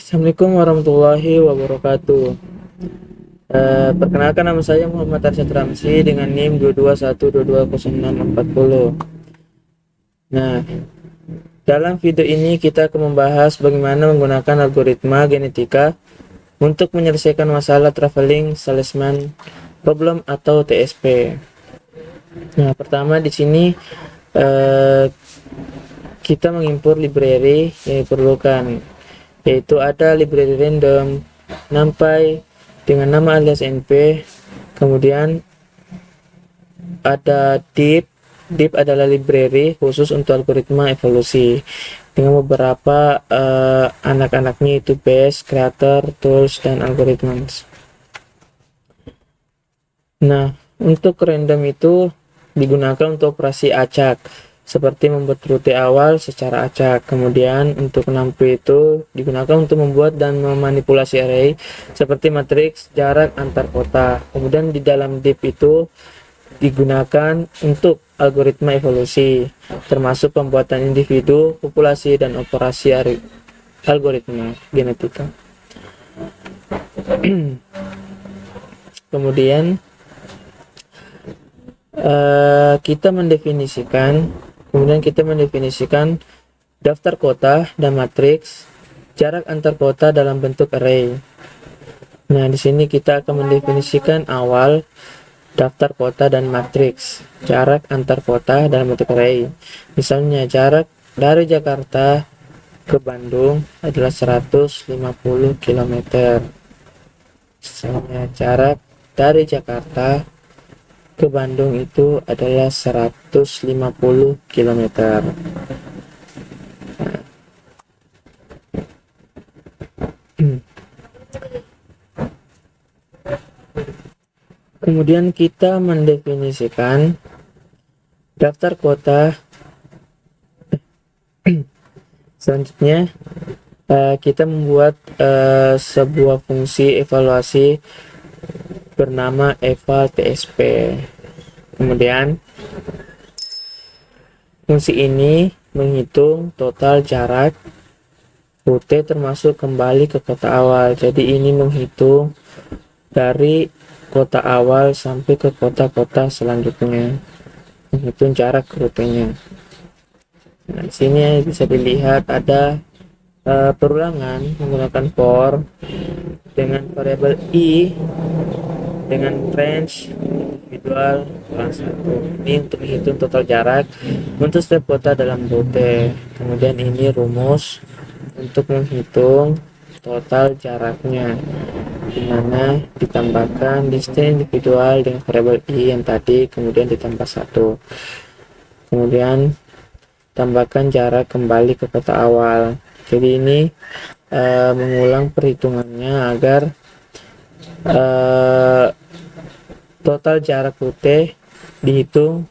Assalamualaikum warahmatullahi wabarakatuh. Perkenalkan, nama saya Muhammad Arsyad Ramsi dengan NIM 221220640. Nah, dalam video ini kita akan membahas bagaimana menggunakan algoritma genetika untuk menyelesaikan masalah traveling salesman problem atau TSP. Nah, pertama di sini kita mengimpor library yang diperlukan, yaitu ada library random, numpy dengan nama alias np, kemudian ada deep adalah library khusus untuk algoritma evolusi dengan beberapa anak-anaknya, itu base, creator, tools, dan algorithms. Nah, untuk random itu digunakan untuk operasi acak seperti membuat rute awal secara acak. Kemudian untuk numpy itu digunakan untuk membuat dan memanipulasi array seperti matriks jarak antar kota. Kemudian di dalam deep itu digunakan untuk algoritma evolusi, termasuk pembuatan individu, populasi, dan operasi algoritma genetika. Kemudian kita mendefinisikan daftar kota dan matriks jarak antar kota dalam bentuk array. Nah, di sini kita akan mendefinisikan awal daftar kota dan matriks jarak antar kota dalam bentuk array. Misalnya jarak dari Jakarta ke Bandung adalah 150 km. Misalnya jarak dari Jakarta ke Bandung itu adalah 150 km. Kemudian kita mendefinisikan daftar kota. Selanjutnya kita membuat sebuah fungsi evaluasi bernama eval TSP. Kemudian fungsi ini menghitung total jarak rute termasuk kembali ke kota awal. Jadi ini menghitung dari kota awal sampai ke kota-kota selanjutnya, menghitung jarak rutenya. Nah, di sini bisa dilihat ada perulangan menggunakan for dengan variabel i dengan range individual kurang 1. Ini untuk menghitung total jarak untuk setiap kota dalam rute. Kemudian ini rumus untuk menghitung total jaraknya, dimana ditambahkan distance individual dengan variabel i yang tadi, kemudian ditambah 1. Kemudian tambahkan jarak kembali ke kota awal. Jadi ini mengulang perhitungannya agar total jarak rute dihitung,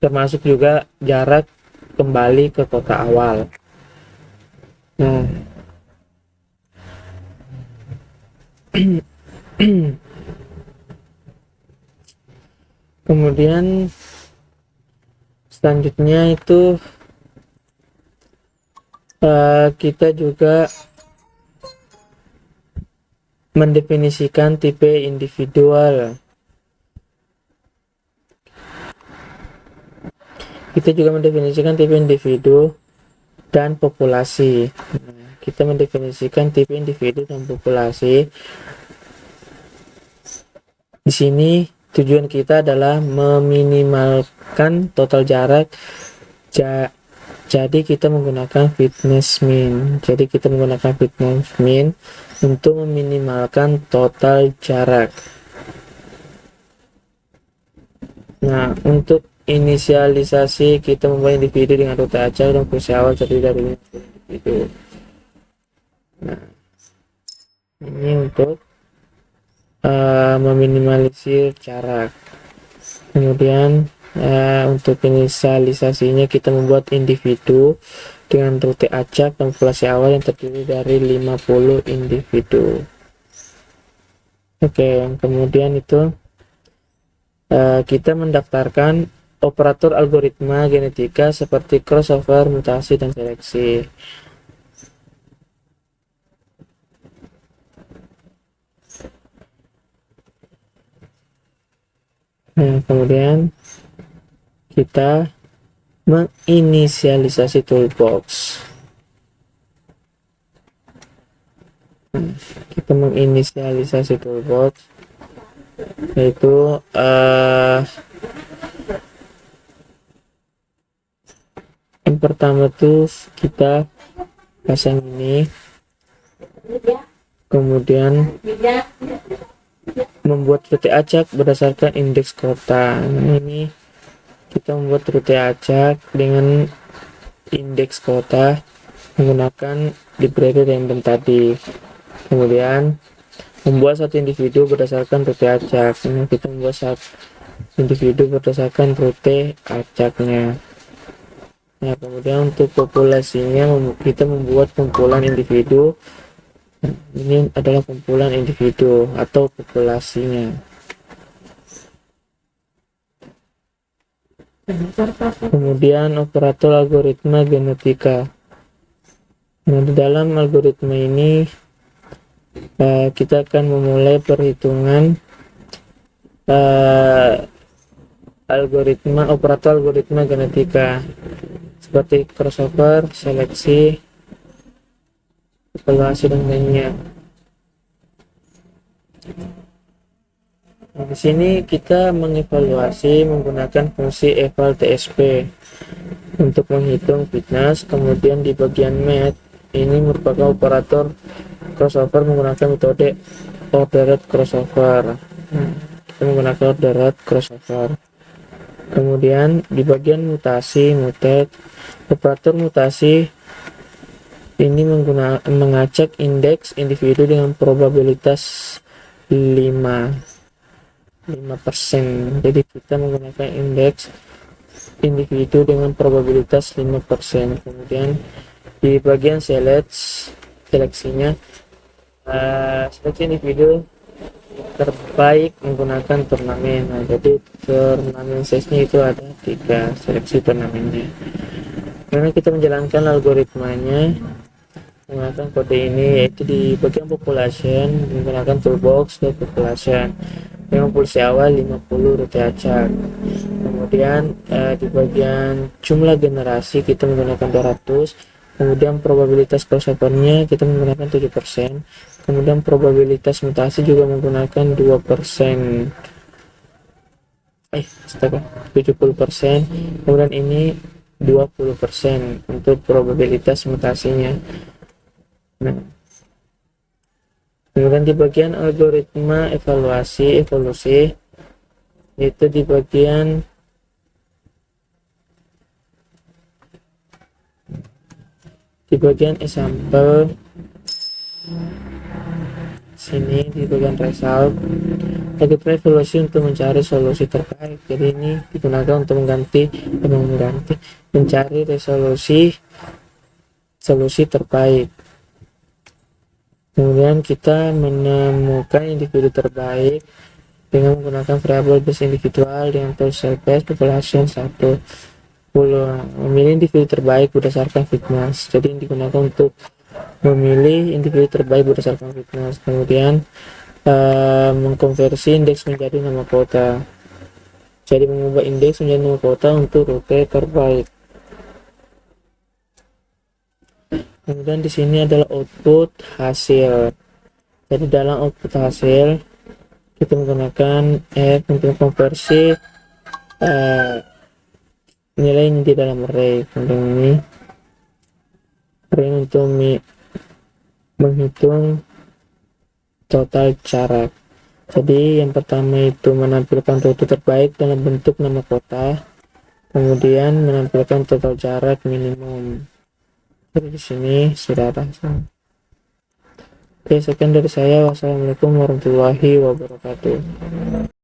termasuk juga jarak kembali ke kota awal. Nah, kemudian selanjutnya itu kita juga mendefinisikan tipe individual. Kita juga mendefinisikan tipe individu dan populasi. Nah, kita mendefinisikan tipe individu dan populasi. Di sini tujuan kita adalah meminimalkan total jarak. Jadi kita menggunakan fitness mean. Untuk meminimalkan total jarak. Nah, untuk inisialisasi kita membuat individu dengan rute acak dan fungsi awal terdiri dari individu. Nah, ini untuk meminimalisir jarak. Kemudian untuk inisialisasinya kita membuat individu dengan rute acak dan populasi awal yang terdiri dari 50 individu. Oke, yang kemudian itu kita mendaftarkan operator algoritma genetika seperti crossover, mutasi, dan seleksi. Nah, kemudian kita menginisialisasi toolbox. Kita menginisialisasi toolbox yaitu yang pertama tuh kita pasang ini, kemudian membuat rute acak berdasarkan indeks kota. Nah, ini kita membuat rute acak dengan indeks kota menggunakan library random tadi. Kemudian membuat satu individu berdasarkan rute acak. Ini kita membuat satu individu berdasarkan rute acaknya. Nah, kemudian untuk populasinya kita membuat kumpulan individu. Ini adalah kumpulan individu atau populasinya. Kemudian operator algoritma genetika. Nah, di dalam algoritma ini kita akan memulai perhitungan operator algoritma genetika seperti crossover, seleksi, evaluasi, dan lainnya. Nah, di sini kita mengevaluasi menggunakan fungsi eval tsp untuk menghitung fitness. Kemudian di bagian math ini merupakan operator crossover menggunakan metode ordered crossover. Kita menggunakan ordered crossover. Kemudian di bagian mutasi, mutate, operator mutasi ini mengacak indeks individu dengan probabilitas 5%. Jadi kita menggunakan indeks individu dengan probabilitas 5%. Kemudian di bagian seleksinya seleksi individu terbaik menggunakan turnamen. Nah, jadi turnamen size-nya itu ada 3 seleksi turnamennya. Karena kita menjalankan algoritmanya menggunakan kode ini, yaitu di bagian population menggunakan toolbox dan population dengan populasi awal 50 rute acak. Kemudian di bagian jumlah generasi kita menggunakan 200. Kemudian probabilitas crossovernya kita menggunakan 7%. Kemudian probabilitas mutasi juga menggunakan 2%. 70%. Kemudian ini 20% untuk probabilitas mutasinya. Nah, kemudian di bagian algoritma evolusi itu di bagian example sini, di bagian result algoritma evolusi untuk mencari solusi terbaik. Jadi ini digunakan untuk mencari solusi terbaik. Kemudian kita menemukan individu terbaik dengan menggunakan variabel base individual dengan tool cell base population 10. Memilih individu terbaik berdasarkan fitness. Jadi ini digunakan untuk memilih individu terbaik berdasarkan fitness. Kemudian mengkonversi indeks menjadi nama kota. Jadi mengubah indeks menjadi nama kota untuk rute terbaik. Kemudian di sini adalah output hasil. Jadi dalam output hasil kita menggunakan untuk konversi nilai di dalam array. Kemudian ini array untuk menghitung total jarak. Jadi yang pertama itu menampilkan rute terbaik dalam bentuk nama kota, kemudian menampilkan total jarak minimum. Jadi di sini sudah ada. Oke, sekian dari saya. Wassalamualaikum warahmatullahi wabarakatuh.